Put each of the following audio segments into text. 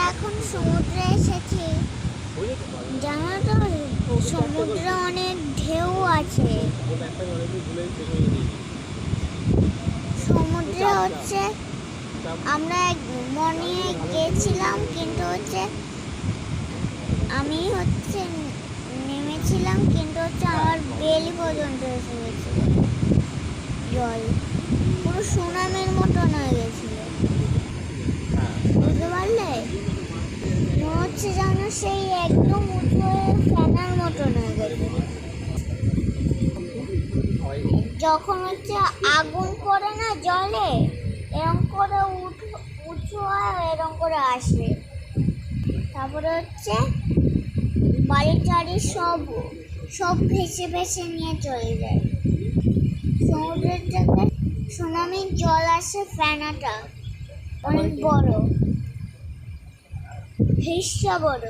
এখন সমুদ্রে এসেছি। জানো তো সমুদ্রে অনেক ঢেউ আছে। সমুদ্রে হচ্ছে আমরা মর্নিংয়ে গেছিলাম, কিন্তু হচ্ছে আমি হচ্ছে নেমেছিলাম, কিন্তু হচ্ছে আমার বেলি পর্যন্ত এসে গেছিল জল। পুরো সুনামের মতন হয়ে গেছিল, বুঝতে পারলে? মনে হচ্ছে যেন সেই একদম উঁচু হয়ে ফেনার মতন হয়ে গেছে। যখন হচ্ছে আগুন পড়ে না জলে, এরকম করে উঁচু হয়, এরকম করে আসে। তারপরে হচ্ছে বাড়ি টাড়ি সব ভেসে ভেসে নিয়ে চলে যায়। সমুদ্রের থেকে সুনামির জল আসে, ফেনাটা অনেক বড়, হিস্সা বড়।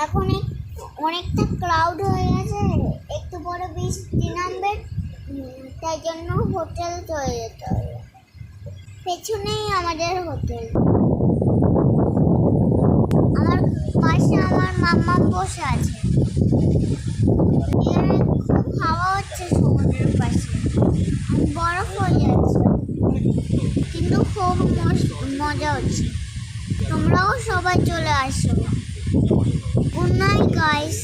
এখন অনেকটা ক্রাউড হয়ে গেছে, একটু পরে বৃষ্টি নামবে, তাই জন্য হোটেল চলে যেতে হবে। পেছনেই আমাদের হোটেল। আমার পাশে আমার মাম্মা বসে আছে। এখানে খুব হাওয়া হচ্ছে সমুদ্রের পাশে, বরফ হয়ে যাচ্ছে, কিন্তু খুব মজা হচ্ছে। তোমরাও সবাই চলে আসো। Good night guys.